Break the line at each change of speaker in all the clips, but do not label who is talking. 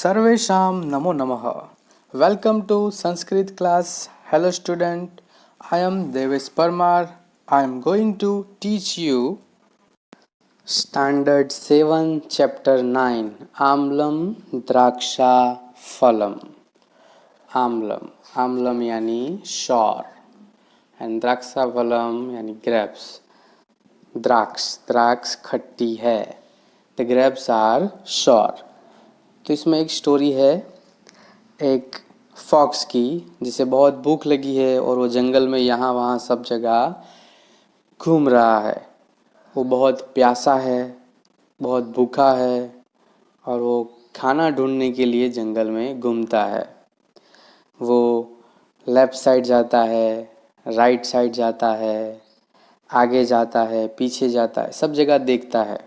सर्वेषां नमो नमः. Welcome to Sanskrit class. Hello student. I am Devesh Parmar. I am going to teach you Standard 7 Chapter 9 Amlam Draksha Phalam. आमलम यानी sure and द्राक्षा फलम यानी grapes. द्राक्ष खट्टी है. The grapes are sour. तो इसमें एक स्टोरी है एक फॉक्स की जिसे बहुत भूख लगी है और वो जंगल में यहाँ वहाँ सब जगह घूम रहा है. वो बहुत प्यासा है, बहुत भूखा है और वो खाना ढूंढने के लिए जंगल में घूमता है. वो लेफ्ट साइड जाता है, राइट साइड जाता है, आगे जाता है, पीछे जाता है, सब जगह देखता है.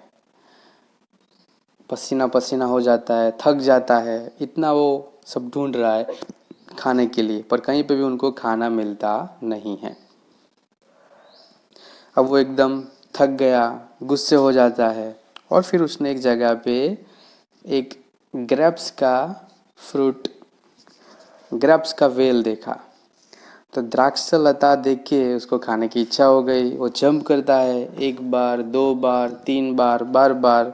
पसीना पसीना हो जाता है, थक जाता है, इतना वो सब ढूंढ रहा है खाने के लिए, पर कहीं पे भी उनको खाना मिलता नहीं है. अब वो एकदम थक गया, गुस्से हो जाता है और फिर उसने एक जगह पे एक ग्रेप्स का वेल देखा. तो द्राक्ष लता देख के उसको खाने की इच्छा हो गई. वो जंप करता है, एक बार, दो बार, तीन बार, बार बार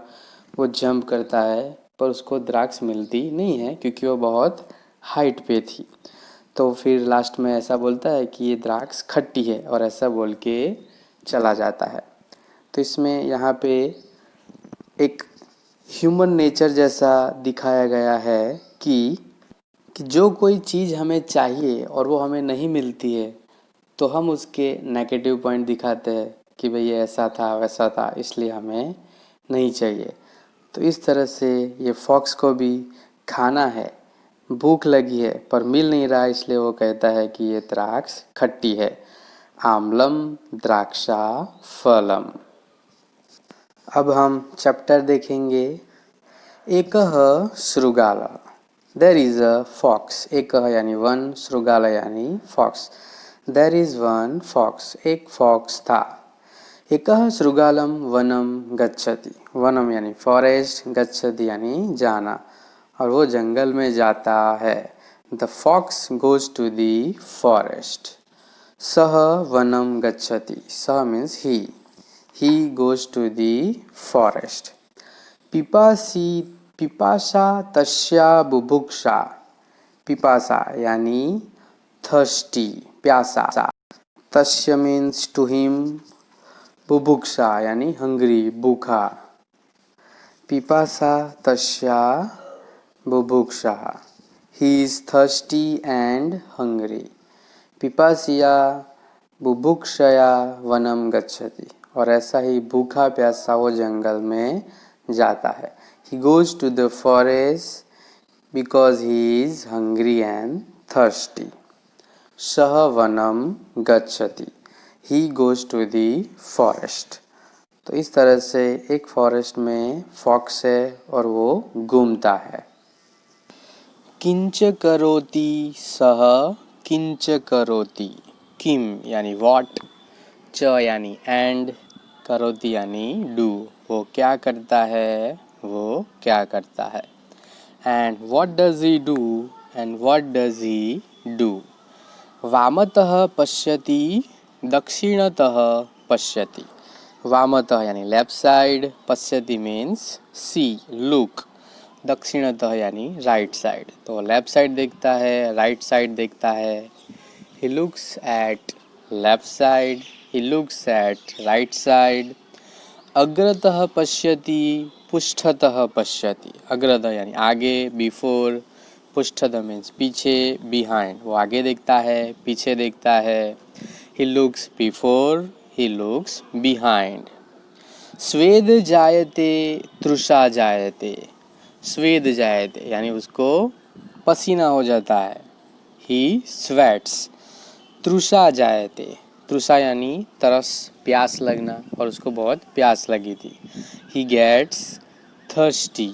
वो जंप करता है, पर उसको द्राक्ष मिलती नहीं है क्योंकि वो बहुत हाइट पे थी. तो फिर लास्ट में ऐसा बोलता है कि ये द्राक्ष खट्टी है और ऐसा बोल के चला जाता है. तो इसमें यहाँ पे एक ह्यूमन नेचर जैसा दिखाया गया है कि जो कोई चीज़ हमें चाहिए और वो हमें नहीं मिलती है तो हम उसके नेगेटिव पॉइंट दिखाते हैं कि भाई ये ऐसा था वैसा था इसलिए हमें नहीं चाहिए. तो इस तरह से ये फॉक्स को भी खाना है, भूख लगी है पर मिल नहीं रहा, इसलिए वो कहता है कि ये द्राक्ष खट्टी है. आम्लम द्राक्षा फलम. अब हम चैप्टर देखेंगे. एकः शृगाल. There is a fox. एकः यानी वन, शृगाल यानी fox. There is one fox. एक फॉक्स था. एकः शृगालम वनम गच्छति. वनम यानी फॉरेस्ट, गच्छति यानी जाना, और वो जंगल में जाता है. The fox goes to the forest. सह वनम गच्छति. सह means he goes to the forest. पिपासा तस्या बुभुक्षा. पिपासा यानी थर्स्टी, प्यासा. तस्य मीन्स टू हिम. बुभुक्षा यानी हंग्री, भूखा. पिपासा तस्या बुभुक्षा. He is thirsty and hungry. पिपासिया बुभुक्षया वनम गच्छति. और ऐसा ही भूखा प्यासा वो जंगल में जाता है. He goes to the forest because he is hungry and thirsty. सह वनम गच्छति. He goes to the forest. तो इस तरह से एक फॉरेस्ट में फॉक्स है और वो घूमता है. किंच करोति सह किंच करोति. किम यानी व्हाट, च यानी एंड, करोति यानी डू. वो क्या करता है, वो क्या करता है. And what does he do? And what does he do? वामतः पश्यति दक्षिणतः पश्यति. वामतः यानी लेफ्ट साइड, पश्यति मीन्स सी, लुक. दक्षिणतः यानी राइट साइड. तो लेफ्ट साइड देखता है, राइट साइड देखता है. He looks at left side. He looks at right side. अग्रतः पश्यति पृष्ठतः पश्यति. अग्रतः यानी आगे, बिफोर. पृष्ठतः मीन्स पीछे, बिहाइंड. वो आगे देखता है, पीछे देखता है. He looks before, he looks behind. स्वेद जायते तृषा जायते. स्वेद जायते यानी उसको पसीना हो जाता है. ही स्वेट्स. तृषा जायते. तृषा यानी तरस, प्यास लगना, और उसको बहुत प्यास लगी थी. He gets thirsty.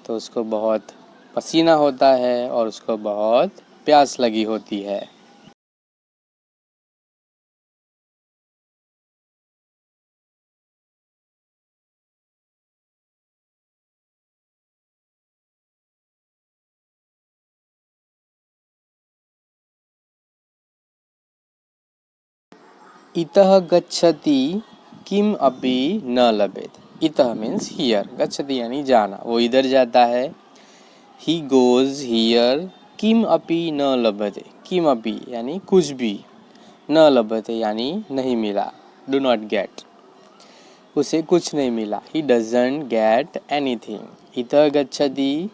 तो उसको बहुत पसीना होता है और उसको बहुत प्यास लगी होती है. इतः गच्छति किम अपि न लभेत। इतः मीन्स हियर, गच्छति यानी जाना, वो इधर जाता है। ही गोज हियर किम अपि न लभते, किम अपि यानी कुछ भी, न लभते यानी नहीं मिला, डू नॉट गेट, उसे कुछ नहीं मिला। He doesn't get anything. इतः गच्छति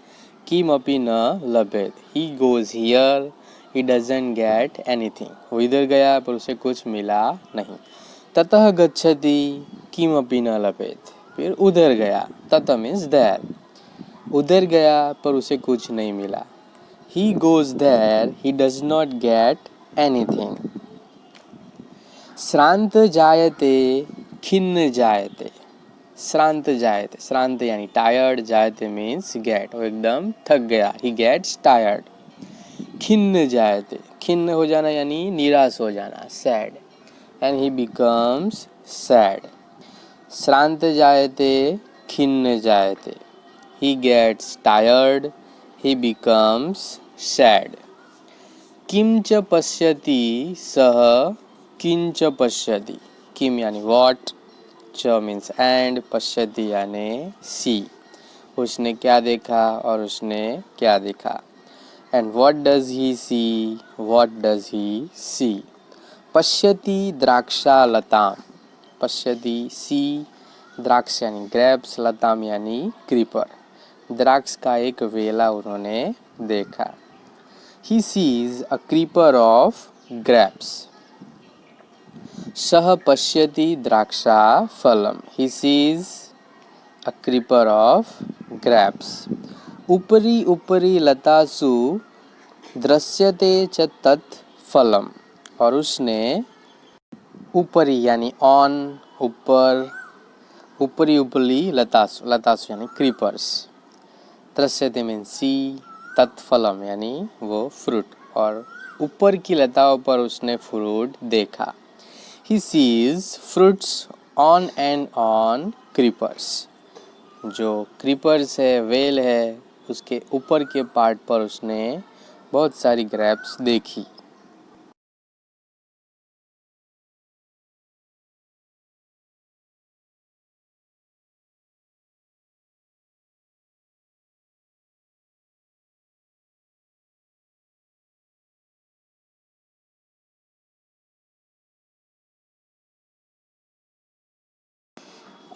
किमपि न लभेत, he goes here, he doesn't get anything, वो इधर गया पर उसे कुछ मिला नहीं। ततः गच्छति किमपि न लभेत, फिर उधर गया, ततः मीन्स देयर, उधर गया पर उसे कुछ नहीं मिला। He goes there, he does not get anything. श्रांत जायते खिन्न जायते, श्रांत जायते, श्रांत यानी टायर्ड, जायते मीन्स गेट, वो एकदम थक गया, ही गेट्स टायर्ड। खिन्न जायते, खिन्न हो जाना यानी निराश हो जाना, sad, and he becomes sad. श्रांत जायते खिन्न जायते, he gets tired, he becomes sad. किम च पश्यति सह किंच पश्यति, किम यानी व्हाट, च मीन्स एंड, पश्यति यानी सी, उसने क्या देखा और उसने क्या देखा। And what does he see, what does he see. पश्यति द्राक्षा लताम, पश्यति सी, द्राक्ष यानी ग्रेप्स, लताम यानी क्रीपर, द्राक्ष का एक वेला उन्होंने देखा। He sees a creeper of grapes. सह पश्यति द्राक्षा फलम, he sees a creeper of grapes. उपरि उपरि लतासु दृश्यते च तत् फलम, और उसने ऊपरी यानी ऑन, ऊपर, ऊपरी ऊपरी लतासु, लतासु यानी क्रीपर्स, दृश्यते मीन्स सी, तत्फलम यानी वो फ्रूट, और ऊपर की लताओं पर उसने फ्रूट देखा। He sees fruits on and on creepers, जो क्रीपर्स है, वेल है, उसके ऊपर के पार्ट पर उसने बहुत सारी ग्रेप्स देखी।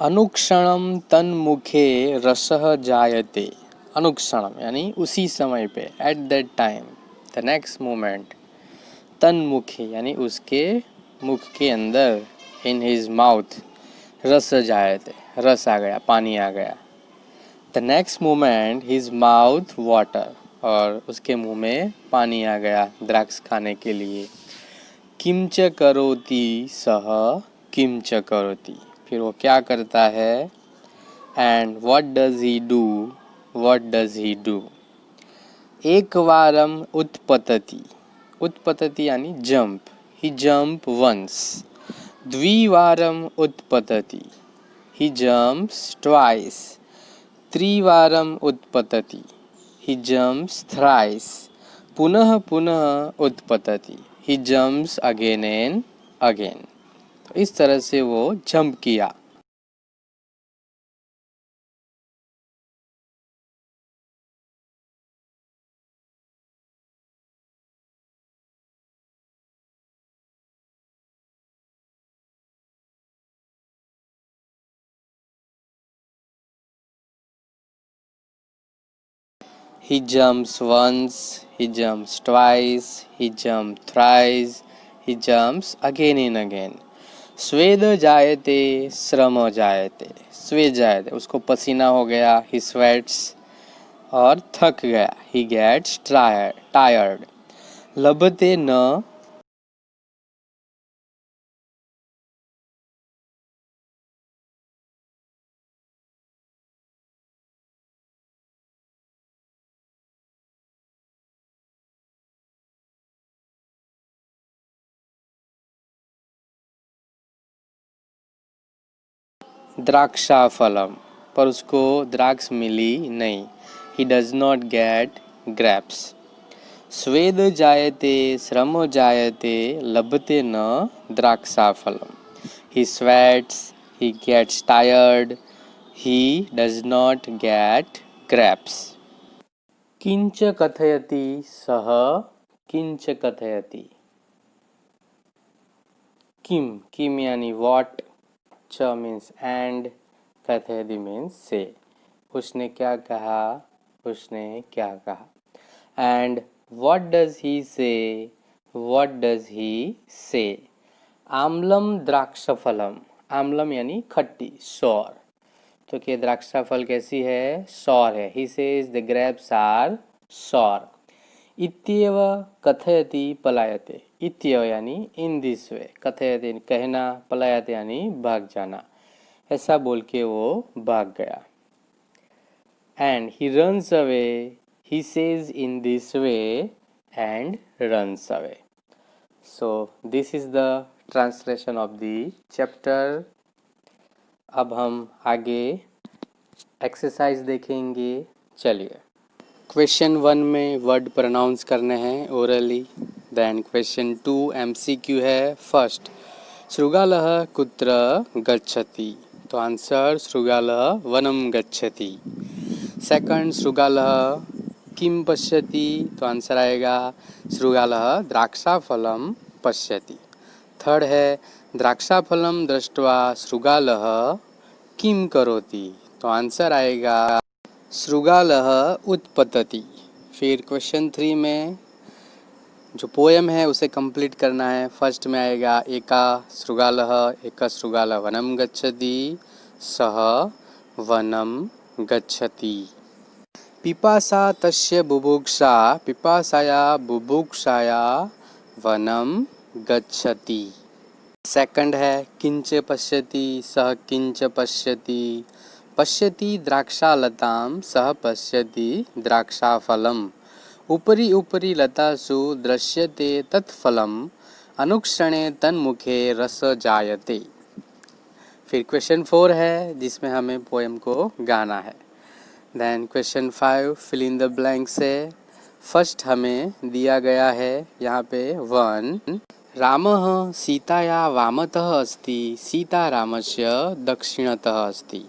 अनुक्षणम तन्मुखे रसः जायते, अनुक्षणम यानी उसी समय पे, at that time, the next moment. तन्मुखे यानी उसके मुख के अंदर, इन हिज माउथ, रस जायते, रस आ गया, पानी आ गया। The next moment his mouth water, और उसके मुंह में पानी आ गया द्राक्ष खाने के लिए। किंच करोति सह किंच करोति, फिर वो क्या करता है, and what does he do, what does he do. एक वारम उत्पतति, उत्पतति यानी जंप, ही जंप वंस। द्विवारम उत्पतति, ही जंप्स ट्वाइस। त्रिवारम उत्पतति, ही जंप्स थ्राइस। पुनः पुनः उत्पतति, ही जंप्स अगेन एंड अगेन। तो इस तरह से वो जंप किया। He jumps once, he jumps twice, he jumps thrice, he jumps again and again. स्वेद जायते श्रम जायते, स्वेद जायते उसको पसीना हो गया, he sweats, और थक गया, he gets tired. लभते न, द्राक्षा फलम, पर उसको द्राक्ष मिली नहीं, he does not get grapes. स्वेद जायते श्रम जायते लभते न Drakshaphalam. He sweats, he gets tired, he does not get grapes. किंच कथयति सः किंच कथयति. किम यानी what, च मीन्स and, कथयति मीन्स से. उसने क्या कहा, उसने क्या कहा. And what does he say, what does he say. आम्लम द्राक्षफलम. आम्लम यानी खट्टी, सौर. तो क्या द्राक्षाफल कैसी है, सौर है. He says the grapes are sour. इत्येव कथयति पलायते. इत्येव यानी इन दिस वे. कथयति कहना, पलायते यानी भाग जाना. ऐसा बोल के वो भाग गया. And he runs away. He says in this way and runs away. So this is the translation of the chapter. अब हम आगे एक्सरसाइज देखेंगे. चलिए. क्वेश्चन 1 में वर्ड प्रोनाउंस करने हैं ओरली. देन क्वेश्चन 2 MCQ है. फर्स्ट, शृगालः कुत्र गच्छति. तो आंसर शृगालः वनं गच्छति. सेकंड, शृगालः किं पश्यति. तो आंसर आएगा शृगालः द्राक्षाफलं पश्यति. थर्ड है, द्राक्षाफलं दृष्ट्वा शृगालः किं करोति. तो आंसर आएगा शृगालः उत्पतति. फिर क्वेश्चन 3 में जो पोएम है उसे कंप्लीट करना है. फर्स्ट में आएगा एका शृगालः वनं गच्छति, सः वनं गच्छति. पिपासा तस्य बुभुक्षा, पिपासाया बुभुक्षाया वनं गच्छति. सेकंड है किंच पश्यति, सः किंच पश्यति. पश्यति द्राक्षालतां, सः पश्यति द्राक्षाफलम्. उपरि उपरि लतासु दृश्यते तत्फलम्, अनुक्षणे तन्मुखे रस जायते. फिर क्वेश्चन 4 है जिसमें हमें पोएम को गाना है. Then question 5 fill in the blanks है. फर्स्ट हमें दिया गया है यहाँ पे 1, रामः सीताया वामतः अस्ति, सीता रामस्य दक्षिणतः अस्ति.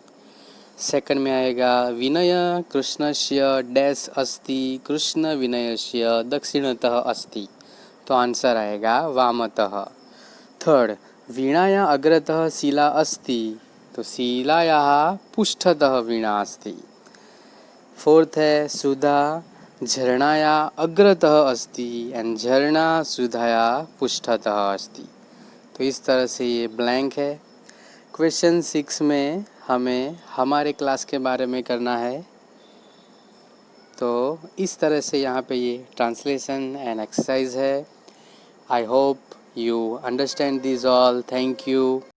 सेकंड में आएगा विनय कृष्णस्य डैश अस्ति, कृष्ण विनयस्य दक्षिणतः अस्ति. तो आंसर आएगा वामतः. थर्ड, वीणाया अग्रतः शिला अस्ति, तो शिलायाः पृष्ठतः वीणा अस्ति. फोर्थ है सुधा झरणाया अग्रतः अस्ति एंड झरना सुधाया पृष्ठतः अस्ति. तो इस तरह से ये ब्लैंक है. क्वेश्चन 6 में हमें हमारे क्लास के बारे में करना है. तो इस तरह से यहाँ पे ये ट्रांसलेशन एंड एक्सरसाइज है. I hope you understand this all. Thank you.